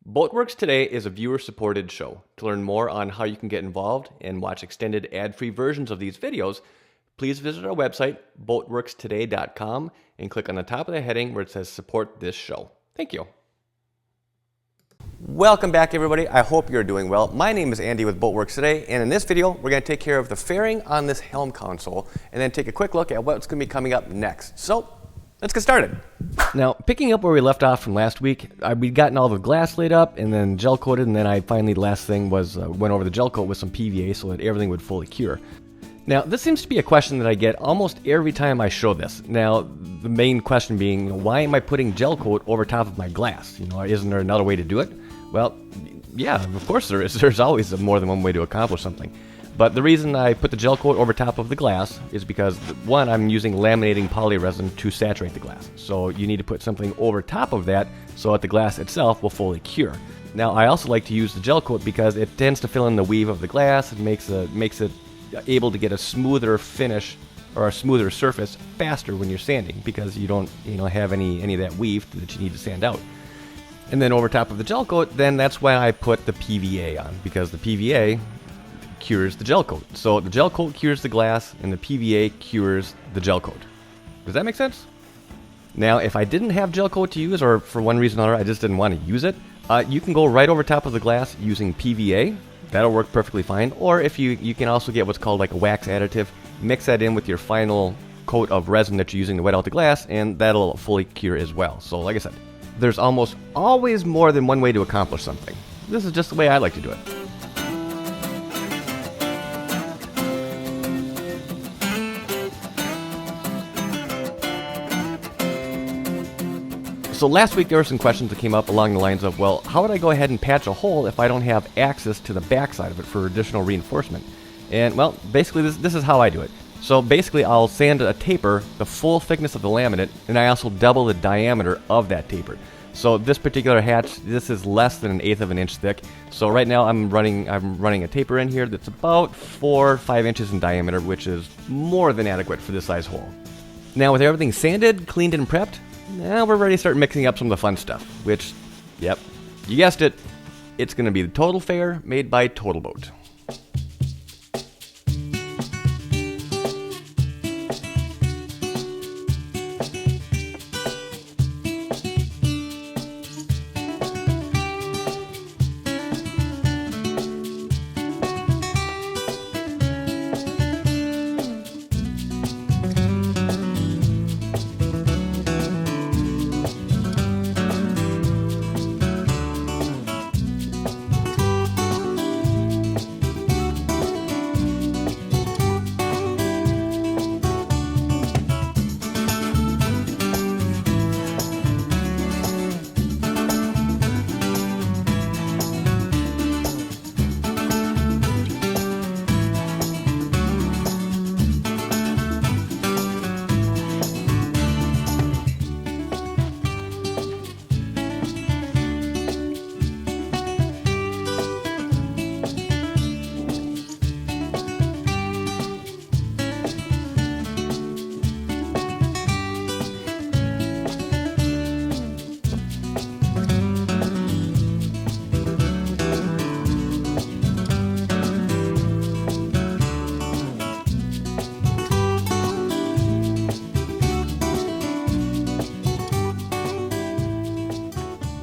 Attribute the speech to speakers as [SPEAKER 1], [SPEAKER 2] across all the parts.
[SPEAKER 1] Boatworks Today is a viewer-supported show. To learn more on how you can get involved and watch extended ad-free versions of these videos, please visit our website, boatworkstoday.com, and click on the top of the heading where it says Support This Show. Thank you. Welcome back, everybody. I hope you're doing well. My name is Andy with Boatworks Today, and in this video, we're going to take care of the fairing on this Helm console, and then take a quick look at what's going to be coming up next. So, let's get started. Now, picking up where we left off from last week, we'd gotten all the glass laid up and then gel coated, and then the last thing was went over the gel coat with some PVA so that everything would fully cure. Now, this seems to be a question that I get almost every time I show this. Now, the main question being, why am I putting gel coat over top of my glass? Isn't there another way to do it? Well, yeah, of course there is. There's always more than one way to accomplish something. But the reason I put the gel coat over top of the glass is because, one, I'm using laminating polyresin to saturate the glass. So you need to put something over top of that so that the glass itself will fully cure. Now, I also like to use the gel coat because it tends to fill in the weave of the glass. It makes it able to get a smoother finish or a smoother surface faster when you're sanding because you don't have any of that weave that you need to sand out. And then over top of the gel coat, then that's why I put the PVA on, because the PVA cures the gel coat. So the gel coat cures the glass and the PVA cures the gel coat. Does that make sense? Now, if I didn't have gel coat to use, or for one reason or another I just didn't want to use it, you can go right over top of the glass using PVA. That'll work perfectly fine. Or if you can also get what's called like a wax additive, mix that in with your final coat of resin that you're using to wet out the glass, and that'll fully cure as well. So like I said, there's almost always more than one way to accomplish something. This is just the way I like to do it. So last week there were some questions that came up along the lines of, well, how would I go ahead and patch a hole if I don't have access to the backside of it for additional reinforcement? And well, basically this is how I do it. So basically I'll sand a taper the full thickness of the laminate, and I also double the diameter of that taper. So this particular hatch, this is less than 1/8 of an inch thick. So right now I'm running a taper in here that's about 4 or 5 inches in diameter, which is more than adequate for this size hole. Now with everything sanded, cleaned, and prepped, now we're ready to start mixing up some of the fun stuff, which, yep, you guessed it, it's going to be the Total Fair made by Total Boat.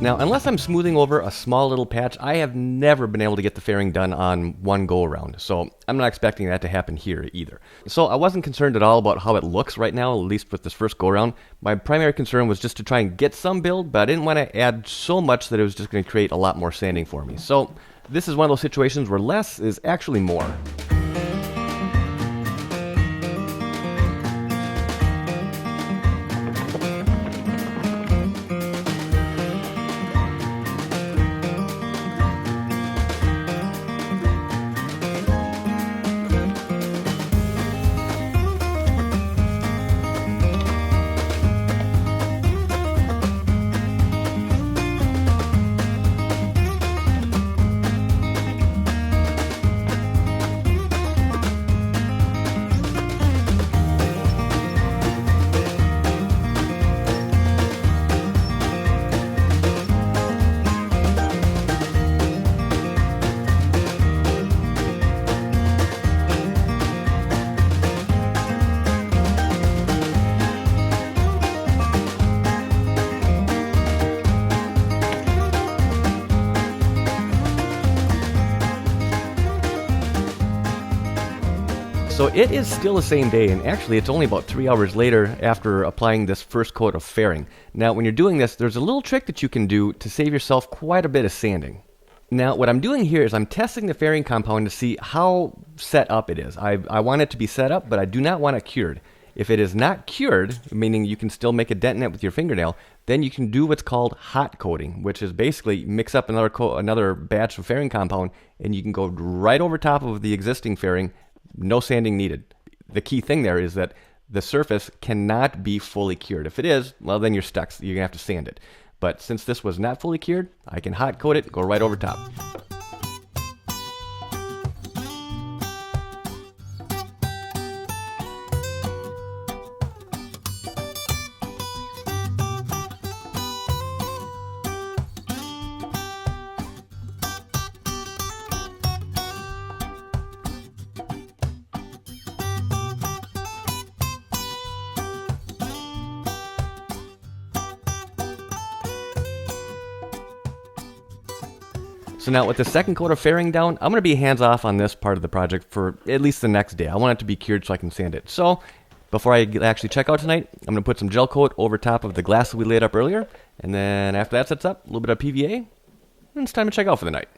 [SPEAKER 1] Now, unless I'm smoothing over a small little patch, I have never been able to get the fairing done on one go-around, so I'm not expecting that to happen here either. So I wasn't concerned at all about how it looks right now, at least with this first go-around. My primary concern was just to try and get some build, but I didn't want to add so much that it was just going to create a lot more sanding for me. So this is one of those situations where less is actually more. So it is still the same day, and actually it's only about 3 hours later after applying this first coat of fairing. Now when you're doing this, there's a little trick that you can do to save yourself quite a bit of sanding. Now what I'm doing here is I'm testing the fairing compound to see how set up it is. I want it to be set up, but I do not want it cured. If it is not cured, meaning you can still make a dent in it with your fingernail, then you can do what's called hot coating, which is basically mix up another batch of fairing compound, and you can go right over top of the existing fairing. No sanding needed. The key thing there is that the surface cannot be fully cured. If it is, well, then you're stuck. You're going to have to sand it. But since this was not fully cured, I can hot coat it, go right over top. So now with the second coat of fairing down, I'm going to be hands off on this part of the project for at least the next day. I want it to be cured so I can sand it. So before I actually check out tonight, I'm going to put some gel coat over top of the glass that we laid up earlier. And then after that sets up, a little bit of PVA, and it's time to check out for the night.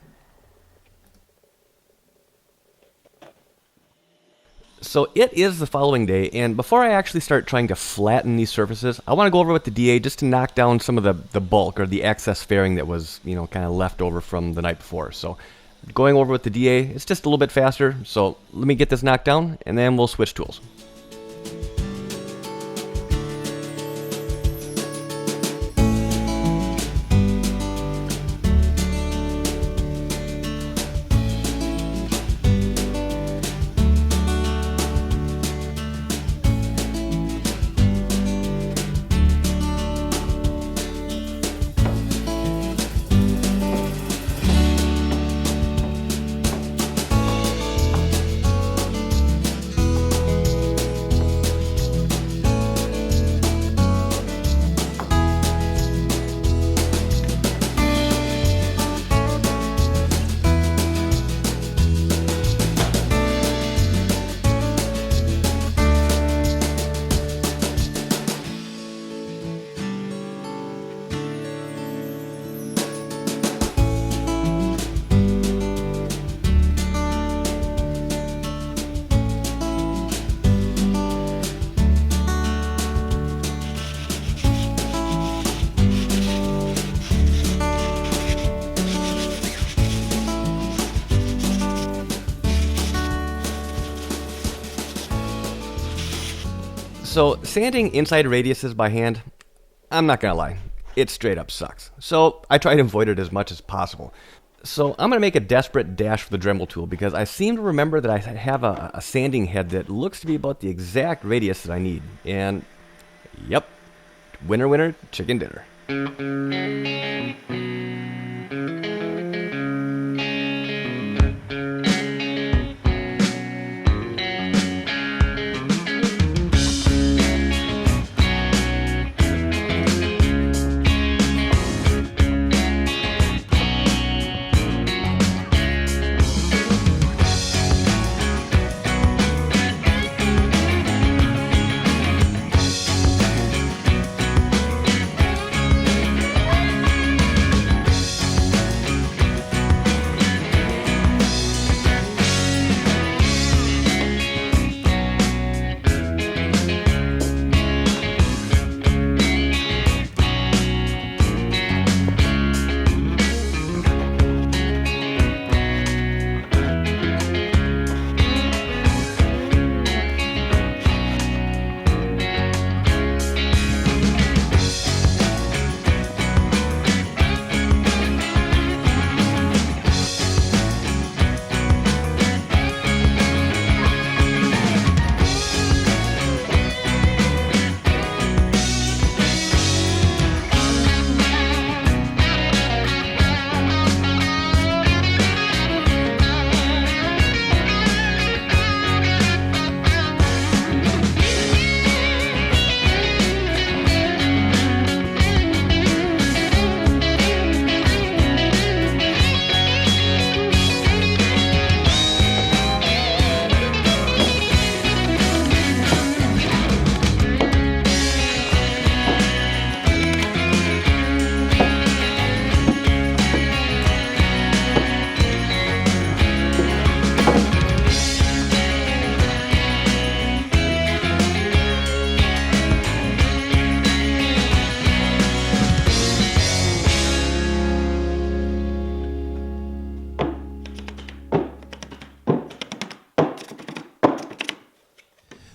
[SPEAKER 1] So it is the following day, and before I actually start trying to flatten these surfaces, I want to go over with the DA just to knock down some of the bulk or the excess fairing that was, kind of left over from the night before. So going over with the DA, it's just a little bit faster. So let me get this knocked down, and then we'll switch tools. So sanding inside radiuses by hand, I'm not gonna lie, it straight up sucks. So I try to avoid it as much as possible. So I'm gonna make a desperate dash for the Dremel tool because I seem to remember that I have a sanding head that looks to be about the exact radius that I need. And yep, winner winner, chicken dinner.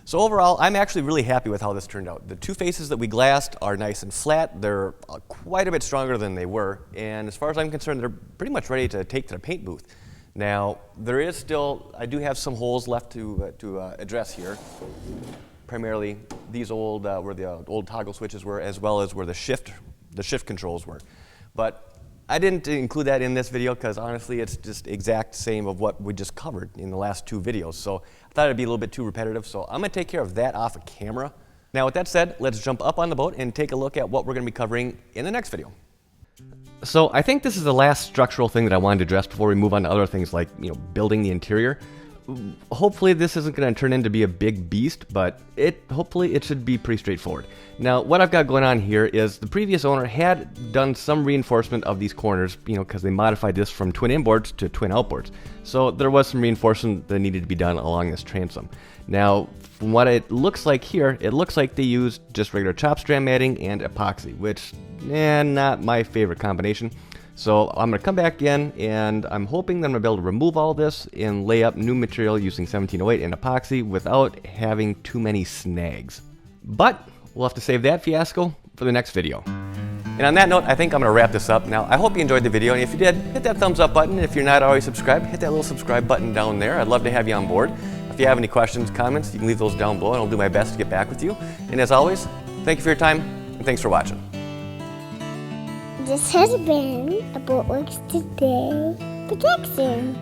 [SPEAKER 1] So overall, I'm actually really happy with how this turned out. The two faces that we glassed are nice and flat. They're quite a bit stronger than they were. And as far as I'm concerned, they're pretty much ready to take to the paint booth. Now, there is still, I do have some holes left to address here. Primarily these old, where the old toggle switches were, as well as where the shift controls were. But I didn't include that in this video because honestly it's just exact same of what we just covered in the last two videos. So I thought it'd be a little bit too repetitive, so I'm gonna take care of that off of camera. Now with that said, let's jump up on the boat and take a look at what we're gonna be covering in the next video. So I think this is the last structural thing that I wanted to address before we move on to other things like, building the interior. Hopefully this isn't going to turn into be a big beast, but hopefully it should be pretty straightforward. Now what I've got going on here is the previous owner had done some reinforcement of these corners, because they modified this from twin inboards to twin outboards. So there was some reinforcement that needed to be done along this transom. Now from what it looks like here, it looks like they used just regular chop strand matting and epoxy, which not my favorite combination. So I'm going to come back in, and I'm hoping that I'm going to be able to remove all this and lay up new material using 1708 and epoxy without having too many snags. But we'll have to save that fiasco for the next video. And on that note, I think I'm going to wrap this up. Now, I hope you enjoyed the video, and if you did, hit that thumbs up button. If you're not already subscribed, hit that little subscribe button down there. I'd love to have you on board. If you have any questions, comments, you can leave those down below, and I'll do my best to get back with you. And as always, thank you for your time, and thanks for watching.
[SPEAKER 2] This has been a Boatworks Today production.